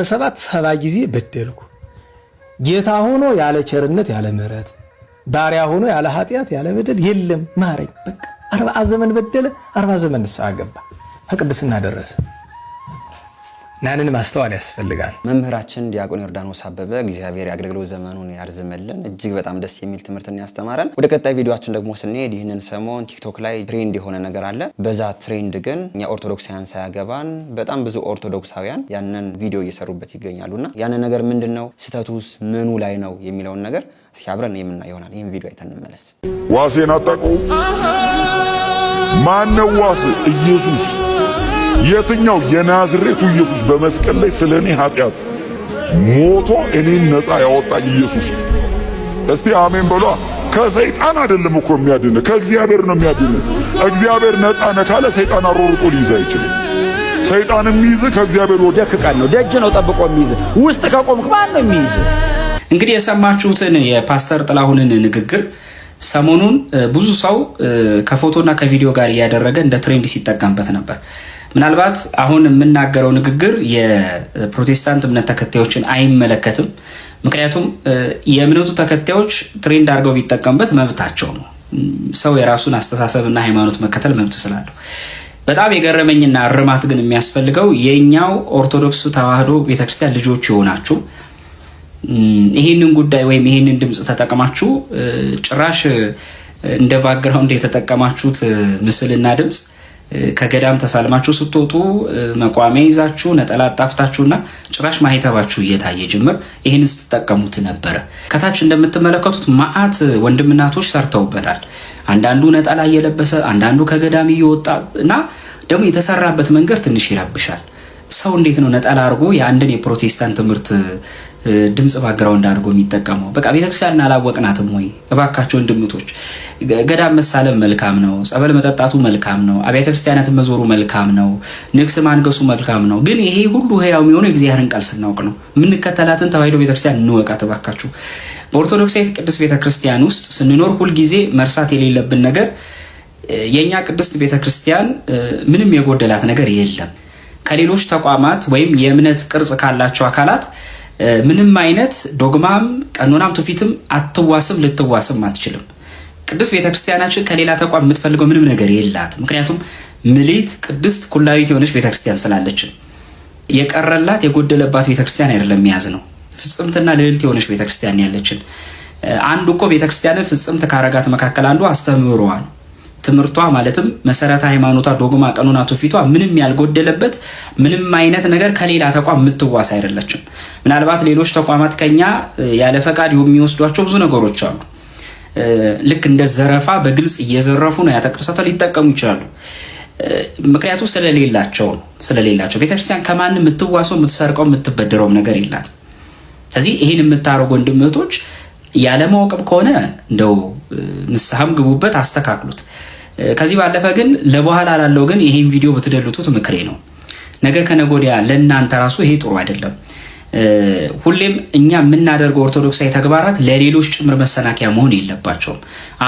ሰባ ጊዜ በደልኩ። ጌታ ሆኖ ያለ ቸርነት ያለ ምሕረት፣ ባሪያ ሆኖ ያለ ኃጢአት ያለ በደል የለም ማረኝ። በቃ 40 ዘመን በደለ፣ 40 ዘመን ንስሐ ገባ፣ ከቅድስና ደረሰ። ናንን ማስተዋል ያስፈልጋል። መምህራችን ዲያቆን ዮርዳኖስ አበበ እግዚአብሔር ያገልግሎት ዘመኑን ያርዝመልን። እጅግ በጣም ደስ የሚል ትምህርትን ያስተማረን። ወደ ቀጣይ ቪዲዮአችን ደግሞ ስንሄድ ይህንን ሰሞን ቲክቶክ ላይ ትሬንድ የሆነ ነገር አለ። በዛ ትሬንድ ግን እኛ ኦርቶዶክሳውያን ሳያገባን በጣም ብዙ ኦርቶዶክሳውያን ያንን ቪዲዮ እየሰሩበት ይገኛሉና ያንን ነገር ምንድነው ስተቱስ ምኑ ላይ ነው የሚለውን ነገር ሲያብረን የምናየው ይሆናል። ይሄን ቪዲዮ አይተን እንመለስ። ዋሴን አጣቀው ማን ነው ዋስ? ኢየሱስ። የትኛው የናዝሬቱ ኢየሱስ በመስቀል ላይ ስለኔ ኃጢአት ሞቶ እኔን ነፃ ያወጣኝ ኢየሱስ። እስቲ አሜን በሏ። ከሰይጣን አይደለም እኮ የሚያድን ከእግዚአብሔር ነው የሚያድን። እግዚአብሔር ነፃ ነካለ ሰይጣን አሮርጦ ሊይዝ አይችልም። ሰይጣን የሚይዝ ከእግዚአብሔር ወደ ከቃል ነው። ደጅ ነው ጠብቆ የሚይዝ። ውስጥ ከቆምክ ማን ነው የሚይዝ? እንግዲህ የሰማችሁትን የፓስተር ጥላሁንን ንግግር ሰሞኑን ብዙ ሰው ከፎቶና ከቪዲዮ ጋር እያደረገ እንደ ትሬንድ ሲጠቀምበት ነበር። ምናልባት አሁን የምናገረው ንግግር የፕሮቴስታንት እምነት ተከታዮችን አይመለከትም። ምክንያቱም የእምነቱ ተከታዮች ትሬንድ አድርገው ቢጠቀምበት መብታቸው ነው። ሰው የራሱን አስተሳሰብና ሃይማኖት መከተል መብት ስላለው። በጣም የገረመኝና እርማት ግን የሚያስፈልገው የኛው ኦርቶዶክስ ተዋህዶ ቤተክርስቲያን ልጆች ይሆናችሁ ይሄንን ጉዳይ ወይም ይሄንን ድምጽ ተጠቀማችሁ ጭራሽ እንደ ባክግራውንድ የተጠቀማችሁት ምስልና ድምጽ ከገዳም ተሳልማችሁ ስትወጡ መቋሚያ ይዛችሁ ነጠላ ጣፍታችሁና ጭራሽ ማህተባችሁ እየታየ ጅምር ይሄን ስትጠቀሙት ነበር። ከታች እንደምትመለከቱት ማአት ወንድምናቶች ሰርተውበታል። አንዳንዱ ነጠላ እየለበሰ አንዳንዱ ከገዳም እየወጣ እና ደግሞ የተሰራበት መንገድ ትንሽ ይረብሻል። ሰው እንዴት ነው ነጠላ አርጎ የአንድን የፕሮቴስታንት ትምህርት ድምጽ ባክግራውንድ አድርጎ የሚጠቀመው? በቃ ቤተክርስቲያንን አላወቅናትም ወይ? እባካችሁ ወንድምቶች ገዳም መሳለም መልካም ነው፣ ጸበል መጠጣቱ መልካም ነው፣ አብያተ ክርስቲያናትን መዞሩ መልካም ነው፣ ንግስ ማንገሱ መልካም ነው። ግን ይሄ ሁሉ ህያው የሚሆነው የእግዚአብሔርን ቃል ስናውቅ ነው። የምንከተላትን ተዋህዶ ቤተክርስቲያን እንወቃት እባካችሁ። በኦርቶዶክሳዊት ቅድስት ቤተክርስቲያን ውስጥ ስንኖር ሁልጊዜ መርሳት የሌለብን ነገር የኛ ቅድስት ቤተክርስቲያን ምንም የጎደላት ነገር የለም። ከሌሎች ተቋማት ወይም የእምነት ቅርጽ ካላቸው አካላት ምንም አይነት ዶግማም ቀኖናም ትውፊትም አትዋስም ልትዋስም አትችልም። ቅድስት ቤተክርስቲያናችን ከሌላ ተቋም የምትፈልገው ምንም ነገር የላት። ምክንያቱም ምሊት ቅድስት ኩላዊት የሆነች ቤተክርስቲያን ስላለች የቀረላት የጎደለባት ቤተክርስቲያን አይደለም ያዝ ነው። ፍጽምትና ልዕልት የሆነች ቤተክርስቲያን ያለችን አንዱ እኮ ቤተክርስቲያንን ፍጽምት ካረጋት መካከል አንዱ አስተምህሮዋ ነው። ትምህርቷ ማለትም መሰረተ ሃይማኖቷ ዶግማ ቀኖና ትውፊቷ ምንም ያልጎደለበት ምንም አይነት ነገር ከሌላ ተቋም የምትዋስ አይደለችም። ምናልባት ሌሎች ተቋማት ከኛ ያለ ፈቃድ የሚወስዷቸው ብዙ ነገሮች አሉ። ልክ እንደ ዘረፋ በግልጽ እየዘረፉ ነው ያተቅርሰተ ሊጠቀሙ ይችላሉ። ምክንያቱም ስለሌላቸው ቤተክርስቲያን ከማንም የምትዋሰው የምትሰርቀው የምትበደረው ነገር የላት። ስለዚህ ይሄን የምታረጉ ወንድምቶች ያለ ማወቅም ከሆነ እንደው ንስሐም ግቡበት፣ አስተካክሉት። ከዚህ ባለፈ ግን ለበኋላ ላለው ግን ይሄን ቪዲዮ በትደልቱት ምክሬ ነው። ነገ ከነጎዲያ ለእናንተ ራሱ ይሄ ጥሩ አይደለም። ሁሌም እኛ የምናደርገው ኦርቶዶክሳዊ ተግባራት ለሌሎች ጭምር መሰናከያ መሆን የለባቸውም።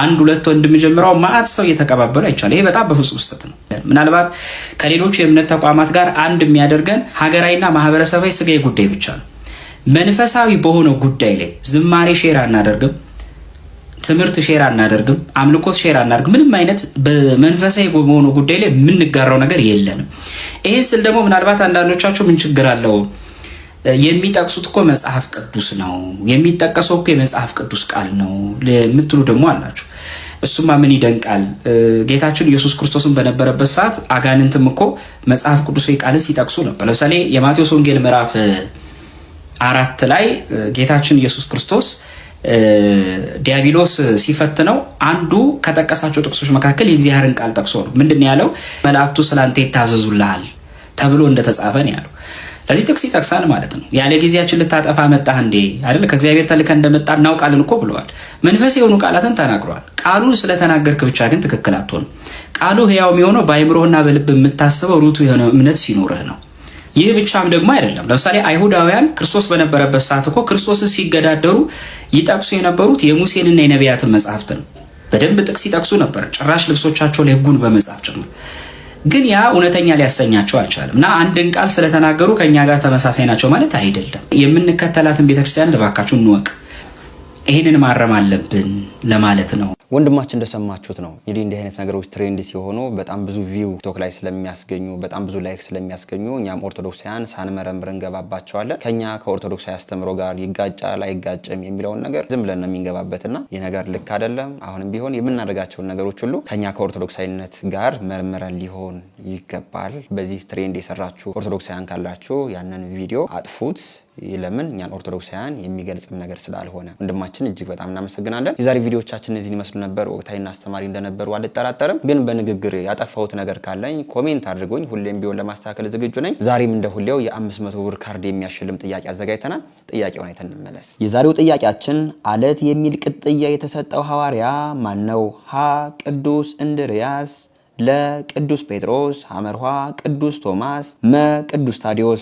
አንድ ሁለት ወንድም ጀምረው ማአት ሰው እየተቀባበሉ አይቻል። ይሄ በጣም በፍጹም ስህተት ነው። ምናልባት ከሌሎች የእምነት ተቋማት ጋር አንድ የሚያደርገን ሀገራዊና ማህበረሰባዊ ስጋዊ ጉዳይ ብቻ ነው። መንፈሳዊ በሆነው ጉዳይ ላይ ዝማሬ ሼር አናደርግም፣ ትምህርት ሼር አናደርግም፣ አምልኮት ሼር አናደርግም። ምንም አይነት በመንፈሳዊ በሆነው ጉዳይ ላይ የምንጋራው ነገር የለንም። ይሄን ስል ደግሞ ምናልባት አንዳንዶቻችሁ ምን ችግር አለው የሚጠቅሱት እኮ መጽሐፍ ቅዱስ ነው፣ የሚጠቀሰው እኮ የመጽሐፍ ቅዱስ ቃል ነው የምትሉ ደግሞ አላችሁ። እሱማ ምን ይደንቃል? ጌታችን ኢየሱስ ክርስቶስን በነበረበት ሰዓት አጋንንትም እኮ መጽሐፍ ቅዱሳዊ ቃልን ሲጠቅሱ ነበር። ለምሳሌ የማቴዎስ ወንጌል ምዕራፍ 4 ላይ ጌታችን ኢየሱስ ክርስቶስ ዲያብሎስ ሲፈትነው አንዱ ከጠቀሳቸው ጥቅሶች መካከል የእግዚአብሔርን ቃል ጠቅሶ ነው። ምንድነው ያለው? መላእክቱ ስላንተ ይታዘዙልሃል ተብሎ እንደተጻፈ ነው ያለው። ለዚህ ጥቅስ ይጠቅሳል ማለት ነው። ያለ ጊዜያችን ልታጠፋ መጣህ እንዴ አይደል? ከእግዚአብሔር ተልከን እንደመጣ እናውቃለን እኮ ብለዋል። መንፈስ የሆኑ ቃላትን ተናግረዋል። ቃሉን ስለተናገርክ ብቻ ግን ትክክል አትሆንም። ቃሉ ሕያው የሚሆነው በአይምሮህና በልብ የምታስበው ሩቱ የሆነ እምነት ሲኖርህ ነው። ይህ ብቻም ደግሞ አይደለም። ለምሳሌ አይሁዳውያን ክርስቶስ በነበረበት ሰዓት እኮ ክርስቶስን ሲገዳደሩ ይጠቅሱ የነበሩት የሙሴንና የነቢያትን መጽሐፍት ነው። በደንብ ጥቅስ ይጠቅሱ ነበር። ጭራሽ ልብሶቻቸው ላይ ሕጉን በመጻፍ ጭምር። ግን ያ እውነተኛ ሊያሰኛቸው አልቻለም እና አንድን ቃል ስለተናገሩ ከኛ ጋር ተመሳሳይ ናቸው ማለት አይደለም። የምንከተላትን ቤተክርስቲያን እባካችሁ እንወቅ። ይሄንን ማረም አለብን ለማለት ነው። ወንድማችን እንደሰማችሁት ነው እንግዲህ እንዲህ አይነት ነገሮች ትሬንድ ሲሆኑ በጣም ብዙ ቪው ቲክቶክ ላይ ስለሚያስገኙ በጣም ብዙ ላይክ ስለሚያስገኙ እኛም ኦርቶዶክሳውያን ሳንመረምር እንገባባቸዋለን። ከኛ ከኦርቶዶክሳዊ አስተምሮ ጋር ይጋጫል አይጋጭም የሚለውን ነገር ዝም ብለን ነው የሚንገባበትና ይህ ነገር ልክ አይደለም። አሁንም ቢሆን የምናደርጋቸው ነገሮች ሁሉ ከኛ ከኦርቶዶክሳዊነት ጋር መርመረን ሊሆን ይገባል። በዚህ ትሬንድ የሰራችሁ ኦርቶዶክሳውያን ካላችሁ ያንን ቪዲዮ አጥፉት። ለምን እኛን ኦርቶዶክሳውያን የሚገልጽም ነገር ስላልሆነ ወንድማችን እጅግ በጣም እናመሰግናለን። የዛሬ ቪዲዮዎቻችን እዚህን ይመስሉ ነበር። ወቅታዊና አስተማሪ እንደነበሩ አልጠራጠርም። ግን በንግግር ያጠፋሁት ነገር ካለኝ ኮሜንት አድርጉኝ። ሁሌም ቢሆን ለማስተካከል ዝግጁ ነኝ። ዛሬም እንደ ሁሌው የ500 ብር ካርድ የሚያሽልም ጥያቄ አዘጋጅተናል። ጥያቄውን አይተን እንመለስ። የዛሬው ጥያቄያችን አለት የሚል ቅጥያ የተሰጠው ሐዋርያ ማን ነው? ሀ ቅዱስ እንድርያስ፣ ለ ቅዱስ ጴጥሮስ፣ ሐመርኋ ቅዱስ ቶማስ፣ መ ቅዱስ ታዲዮስ።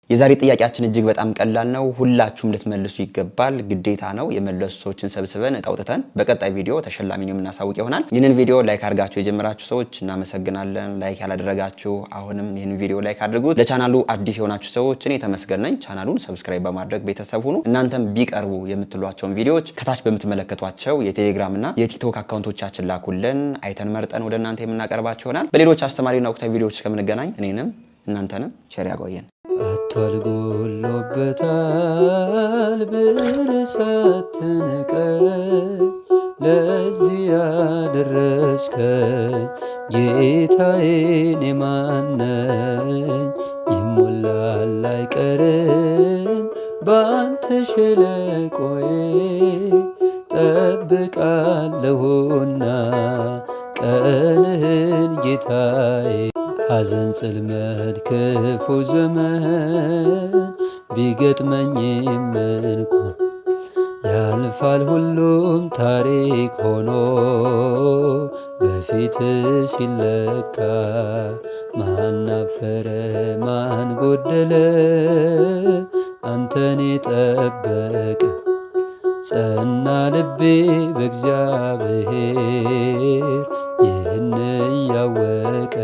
የዛሬ ጥያቄያችን እጅግ በጣም ቀላል ነው። ሁላችሁም ልትመልሱ ይገባል፣ ግዴታ ነው። የመለሱ ሰዎችን ሰብስበን እጣውጥተን በቀጣይ ቪዲዮ ተሸላሚ ነው የምናሳውቅ ይሆናል። ይህንን ቪዲዮ ላይክ አድርጋችሁ የጀመራችሁ ሰዎች እናመሰግናለን። ላይክ ያላደረጋችሁ አሁንም ይህንን ቪዲዮ ላይክ አድርጉት። ለቻናሉ አዲስ የሆናችሁ ሰዎች እኔ ተመስገን ነኝ። ቻናሉን ሰብስክራይብ በማድረግ ቤተሰብ ሁኑ። እናንተም ቢቀርቡ የምትሏቸውን ቪዲዮዎች ከታች በምትመለከቷቸው የቴሌግራም እና የቲክቶክ አካውንቶቻችን ላኩልን። አይተን መርጠን ወደ እናንተ የምናቀርባቸው ይሆናል። በሌሎች አስተማሪና ወቅታዊ ቪዲዮዎች እስከምንገናኝ እኔንም እናንተንም ቸር ያቆየን። አቷል ጎሎበታል ብለህ ሳትንቀኝ ለዚህ ያደረስከኝ ጌታዬ እኔ ማን ነኝ? ይሞላል አይቀርም ባንተ ሸለቆዬ ጠብቃለሁና ቀንህን ጌታዬ። ሐዘን ጽልመት ክፉ ዘመን ቢገጥመኝም እንኳን ያልፋል ሁሉም ታሪክ ሆኖ በፊት ሲለካ ማን አፈረ ማን ጎደለ አንተን የጠበቀ ጸና ልቤ በእግዚአብሔር ይህን እያወቀ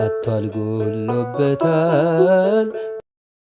አቷል ጎሎበታል